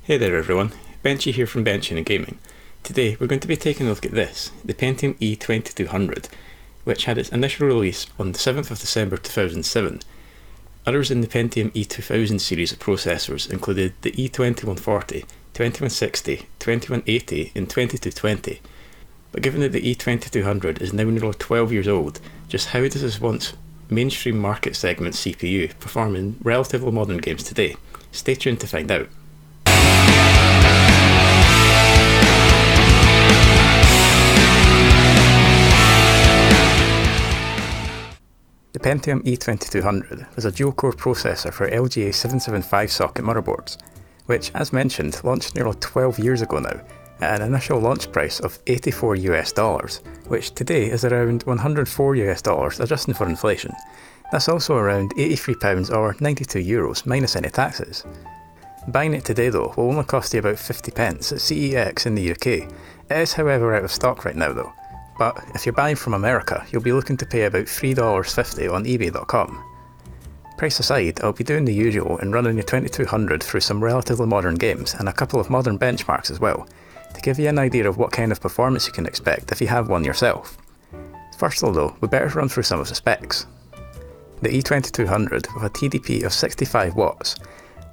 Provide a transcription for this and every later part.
Hey there everyone, Benchy here from Benching&Gaming. Today we're going to be taking a look at this, the Pentium E2200, which had its initial release on the 7th of December 2007. Others in the Pentium E2000 series of processors included the E2140, 2160, 2180 and 2220. But given that the E2200 is now nearly 12 years old, just how does this once mainstream market segment CPU perform in relatively modern games today? Stay tuned to find out. The Pentium E2200 was a dual-core processor for LGA 775 socket motherboards, which, as mentioned, launched nearly 12 years ago now, at an initial launch price of $84 US, which today is around $104 US adjusting for inflation. That's also around £83 or €92 minus any taxes. Buying it today though will only cost you about 50 pence at CEX in the UK. It is however out of stock right now though. But if you're buying from America, you'll be looking to pay about $3.50 on ebay.com. Price aside, I'll be doing the usual and running the 2200 through some relatively modern games and a couple of modern benchmarks as well, to give you an idea of what kind of performance you can expect if you have one yourself. First though, we better run through some of the specs. The E2200, with a TDP of 65 watts,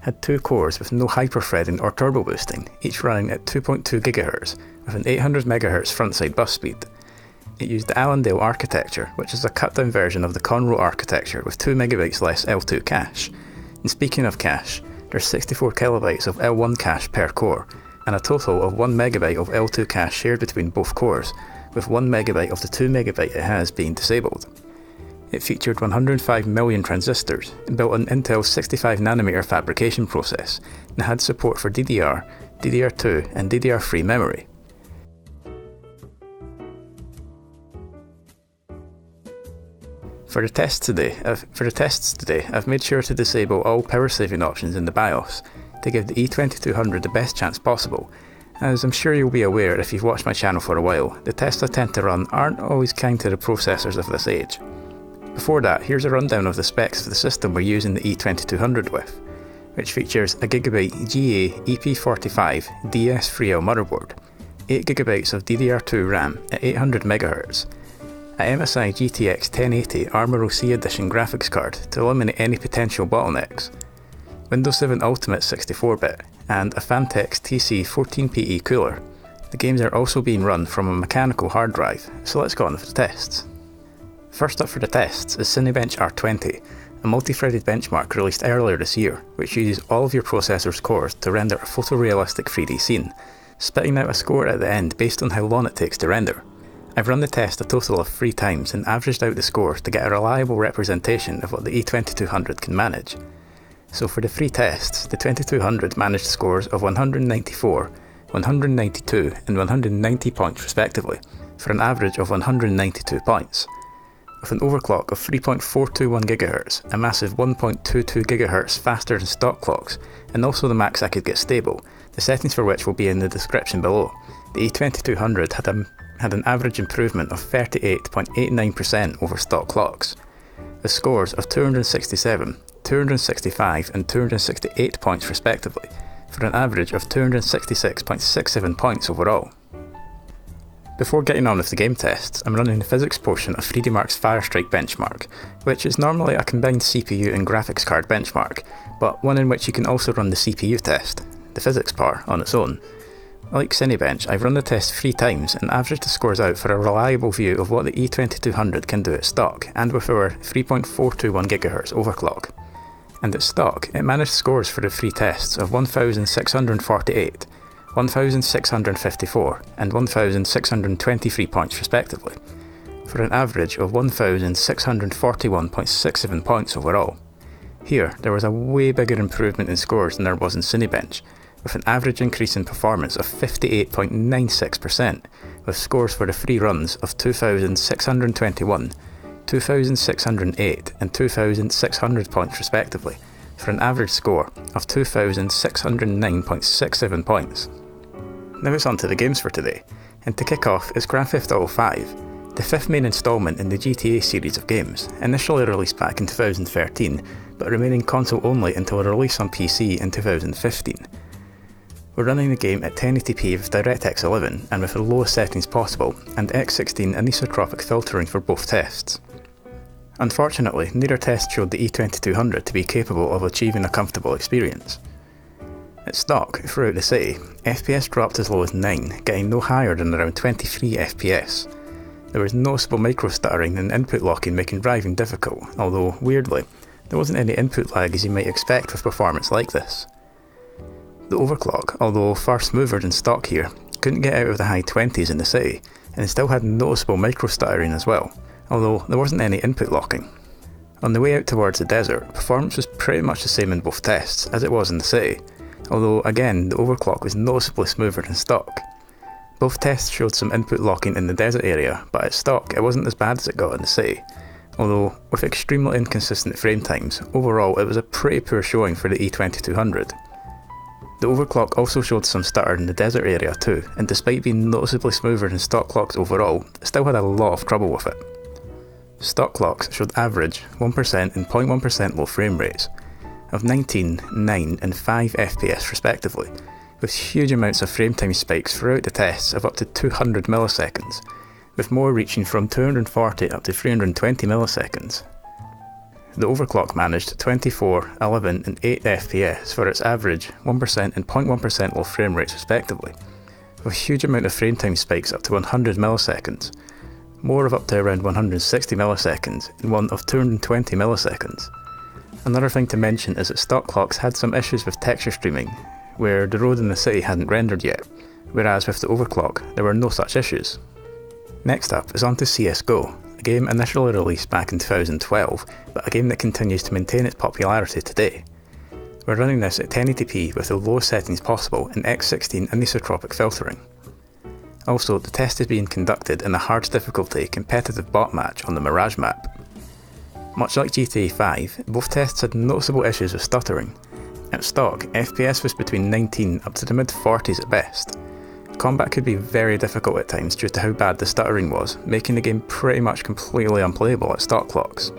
had two cores with no hyperthreading or turbo boosting, each running at 2.2 GHz with an 800 MHz frontside bus speed. It used the Allendale architecture, which is a cut-down version of the Conroe architecture with 2 MB less L2 cache. And speaking of cache, there's 64 KB of L1 cache per core, and a total of 1 MB of L2 cache shared between both cores, with 1 MB of the 2 MB it has being disabled. It featured 105 million transistors, built on Intel's 65nm fabrication process, and had support for DDR, DDR2 and DDR3 memory. For the tests today, I've made sure to disable all power saving options in the BIOS to give the E2200 the best chance possible. As I'm sure you'll be aware if you've watched my channel for a while, the tests I tend to run aren't always kind to the processors of this age. Before that, here's a rundown of the specs of the system we're using the E2200 with, which features a Gigabyte EP45-DS3L motherboard, 8GB of DDR2 RAM at 800 MHz, a MSI GTX 1080 Armor OC Edition graphics card to eliminate any potential bottlenecks, Windows 7 Ultimate 64-bit, and a Phanteks TC14PE cooler. The games are also being run from a mechanical hard drive, so let's get on with the tests. First up for the tests is Cinebench R20, a multi-threaded benchmark released earlier this year, which uses all of your processor's cores to render a photorealistic 3D scene, spitting out a score at the end based on how long it takes to render. I've run the test a total of 3 times and averaged out the scores to get a reliable representation of what the E2200 can manage. So for the 3 tests, the 2200 managed scores of 194, 192 and 190 points respectively, for an average of 192 points. With an overclock of 3.421 GHz, a massive 1.22 GHz faster than stock clocks, and also the max I could get stable, the settings for which will be in the description below, the E2200 had an average improvement of 38.89% over stock clocks, with scores of 267, 265 and 268 points respectively, for an average of 266.67 points overall. Before getting on with the game tests, I'm running the physics portion of 3DMark's Firestrike benchmark, which is normally a combined CPU and graphics card benchmark, but one in which you can also run the CPU test, the physics part, on its own. Like Cinebench, I've run the test 3 times and averaged the scores out for a reliable view of what the E2200 can do at stock, and with our 3.421 GHz overclock. And at stock, it managed scores for the 3 tests of 1648, 1654 and 1623 points respectively, for an average of 1641.67 points overall. Here, there was a way bigger improvement in scores than there was in Cinebench, with an average increase in performance of 58.96%, with scores for the 3 runs of 2621, 2608 and 2600 points respectively, for an average score of 2609.67 points. Now it's on to the games for today, and to kick off is Grand Theft Auto 5, the 5th main instalment in the GTA series of games, initially released back in 2013, but remaining console only until a release on PC in 2015. We're running the game at 1080p with DirectX 11 and with the lowest settings possible, and X16 anisotropic filtering for both tests. Unfortunately, neither test showed the E2200 to be capable of achieving a comfortable experience. At stock, throughout the city, FPS dropped as low as 9, getting no higher than around 23 FPS. There was noticeable micro stuttering and input locking making driving difficult, although, weirdly, there wasn't any input lag as you might expect with performance like this. The overclock, although far smoother than stock here, couldn't get out of the high 20s in the city, and it still had noticeable micro stuttering as well, although there wasn't any input locking. On the way out towards the desert, performance was pretty much the same in both tests as it was in the city, although again the overclock was noticeably smoother than stock. Both tests showed some input locking in the desert area, but at stock it wasn't as bad as it got in the city, although with extremely inconsistent frame times, overall it was a pretty poor showing for the E2200. The overclock also showed some stutter in the desert area too, and despite being noticeably smoother than stock clocks overall, it still had a lot of trouble with it. Stock clocks showed average 1% and 0.1% low frame rates of 19, 9 and 5 FPS respectively, with huge amounts of frame time spikes throughout the tests of up to 200 milliseconds, with more reaching from 240 up to 320 milliseconds. The overclock managed 24, 11 and 8 FPS for its average 1% and 0.1% low frame rates respectively, with a huge amount of frame time spikes up to 100 milliseconds, more of up to around 160 milliseconds and one of 220 milliseconds. Another thing to mention is that stock clocks had some issues with texture streaming, where the road in the city hadn't rendered yet, whereas with the overclock there were no such issues. Next up is onto CSGO, a game initially released back in 2012, but a game that continues to maintain its popularity today. We're running this at 1080p with the lowest settings possible in X16 anisotropic filtering. Also, the test is being conducted in a hard difficulty competitive bot match on the Mirage map. Much like GTA 5, both tests had noticeable issues with stuttering. At stock, FPS was between 19 up to the mid 40s at best. Combat could be very difficult at times due to how bad the stuttering was, making the game pretty much completely unplayable at stock clocks.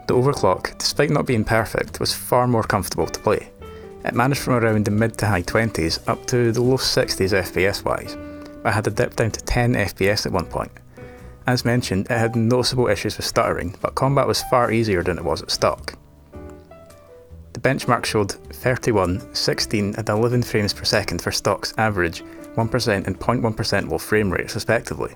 The overclock, despite not being perfect, was far more comfortable to play. It managed from around the mid to high 20s up to the low 60s FPS wise, but had a dip down to 10 FPS at one point. As mentioned, it had noticeable issues with stuttering, but combat was far easier than it was at stock. The benchmark showed 31, 16 and 11 frames per second for stock's average 1% and 0.1% low frame rates respectively.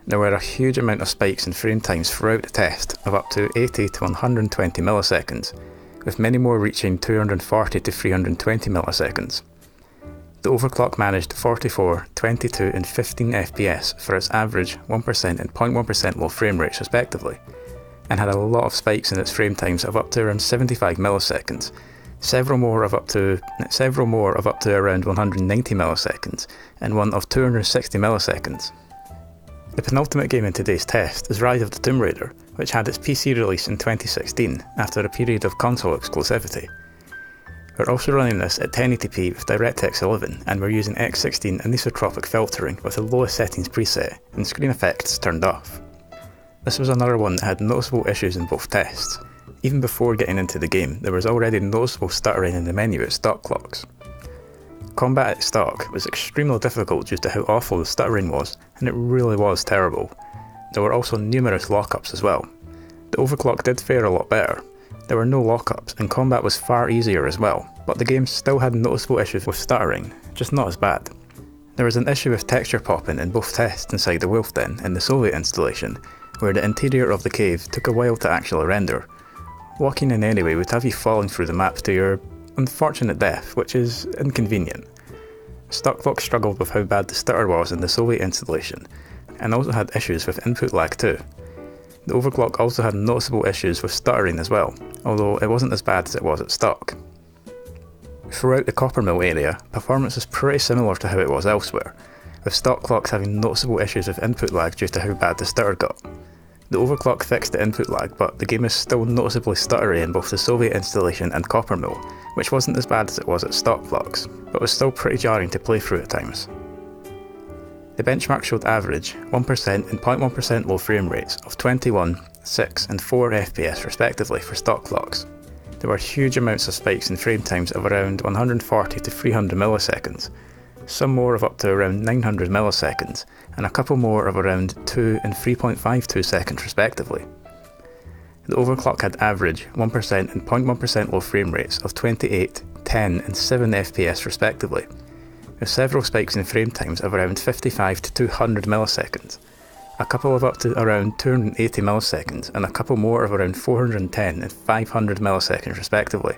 There were a huge amount of spikes in frame times throughout the test of up to 80 to 120 milliseconds, with many more reaching 240 to 320 milliseconds. The overclock managed 44, 22 and 15 FPS for its average 1% and 0.1% low frame rates respectively, and had a lot of spikes in its frame times of up to around 75 milliseconds, several more of up to around 190 milliseconds, and one of 260 milliseconds. The penultimate game in today's test is Rise of the Tomb Raider, which had its PC release in 2016 after a period of console exclusivity. We're also running this at 1080p with DirectX 11, and we're using X16 anisotropic filtering with the lowest settings preset and screen effects turned off. This was another one that had noticeable issues in both tests. Even before getting into the game, there was already noticeable stuttering in the menu at stock clocks. Combat at stock was extremely difficult due to how awful the stuttering was, and it really was terrible. There were also numerous lockups as well. The overclock did fare a lot better. There were no lockups, and combat was far easier as well, but the game still had noticeable issues with stuttering, just not as bad. There was an issue with texture popping in both tests inside the Wolf Den in the Soviet installation, where the interior of the cave took a while to actually render. Walking in anyway would have you falling through the map to your unfortunate death, which is inconvenient. Stock clock struggled with how bad the stutter was in the Soviet installation, and also had issues with input lag too. The overclock also had noticeable issues with stuttering as well, although it wasn't as bad as it was at stock. Throughout the copper mill area, performance was pretty similar to how it was elsewhere, with stock clocks having noticeable issues with input lag due to how bad the stutter got. The overclock fixed the input lag, but the game is still noticeably stuttery in both the Soviet installation and copper mill, which wasn't as bad as it was at stock clocks, but was still pretty jarring to play through at times. The benchmark showed average 1% and 0.1% low frame rates of 21, 6 and 4 FPS respectively for stock clocks. There were huge amounts of spikes in frame times of around 140 to 300 milliseconds, some more of up to around 900 milliseconds, and a couple more of around 2 and 3.52 seconds respectively. The overclock had average 1% and 0.1% low frame rates of 28, 10 and 7 FPS respectively, with several spikes in frame times of around 55 to 200 milliseconds, a couple of up to around 280 milliseconds, and a couple more of around 410 and 500 milliseconds respectively.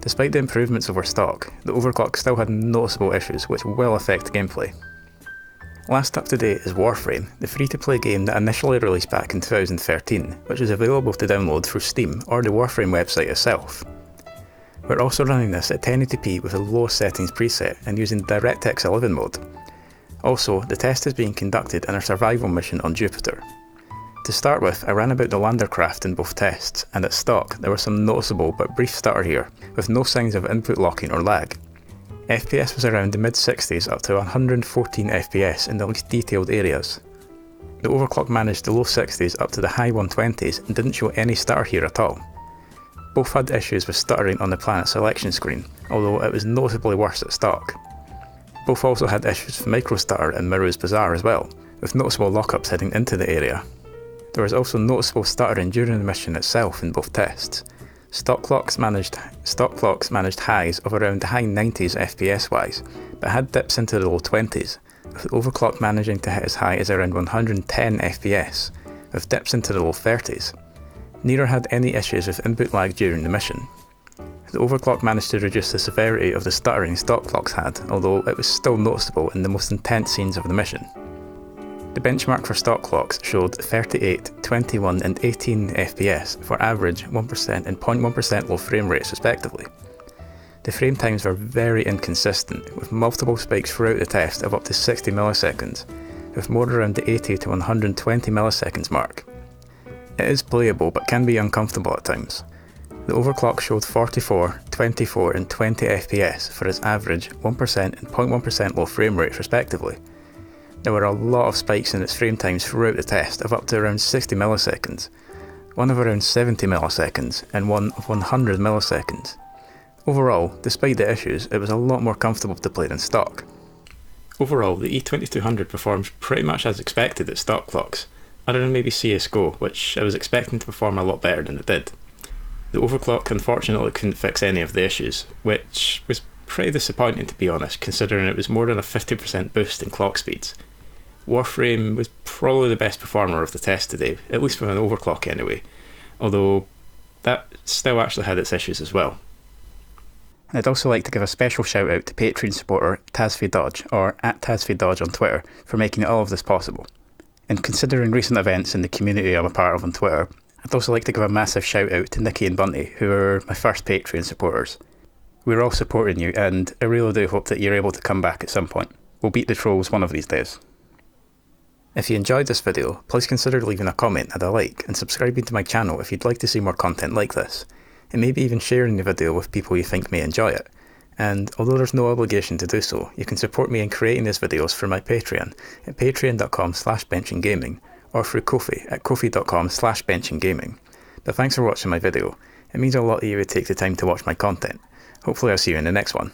Despite the improvements over stock, the overclock still had noticeable issues which will affect gameplay. Last up to date is Warframe, the free-to-play game that initially released back in 2013, which is available to download through Steam or the Warframe website itself. We're also running this at 1080p with a low settings preset and using DirectX 11 mode. Also, the test is being conducted in a survival mission on Jupiter. To start with, I ran about the landercraft in both tests, and at stock there was some noticeable but brief stutter here, with no signs of input locking or lag. FPS was around the mid-60s up to 114 FPS in the least detailed areas. The overclock managed the low 60s up to the high 120s and didn't show any stutter here at all. Both had issues with stuttering on the planet selection screen, although it was noticeably worse at stock. Both also had issues with micro stutter in Miru's Bazaar as well, with noticeable lockups heading into the area. There was also noticeable stuttering during the mission itself in both tests. Stock clocks managed highs of around the high 90s FPS wise, but had dips into the low 20s, with the overclock managing to hit as high as around 110 FPS, with dips into the low 30s. Neither had any issues with input lag during the mission. The overclock managed to reduce the severity of the stuttering stock clocks had, although it was still noticeable in the most intense scenes of the mission. The benchmark for stock clocks showed 38, 21 and 18 FPS for average 1% and 0.1% low frame rates respectively. The frame times were very inconsistent, with multiple spikes throughout the test of up to 60 milliseconds, with more around the 80 to 120 milliseconds mark. It is playable but can be uncomfortable at times. The overclock showed 44, 24 and 20 FPS for its average 1% and 0.1% low frame rates respectively. There were a lot of spikes in its frame times throughout the test of up to around 60 milliseconds, one of around 70 milliseconds and one of 100 milliseconds. Overall, despite the issues, it was a lot more comfortable to play than stock. Overall, the E2200 performs pretty much as expected at stock clocks, other than maybe CSGO, which I was expecting to perform a lot better than it did. The overclock unfortunately couldn't fix any of the issues, which was pretty disappointing to be honest, considering it was more than a 50% boost in clock speeds. Warframe was probably the best performer of the test today, at least with an overclock anyway, although that still actually had its issues as well. I'd also like to give a special shout out to Patreon supporter TazFeDodge, or @TazFeDodge on Twitter, for making all of this possible. And considering recent events in the community I'm a part of on Twitter, I'd also like to give a massive shout out to Nikki&Bunty, who are my first Patreon supporters. We're all supporting you, and I really do hope that you're able to come back at some point. We'll beat the trolls one of these days. If you enjoyed this video, please consider leaving a comment and a like, and subscribing to my channel if you'd like to see more content like this, and maybe even sharing the video with people you think may enjoy it. And although there's no obligation to do so, you can support me in creating these videos for my Patreon at patreon.com/Benching&Gaming, or through Ko-fi at ko-fi.com/Benching&Gaming. But thanks for watching my video. It means a lot that you would take the time to watch my content. Hopefully I'll see you in the next one.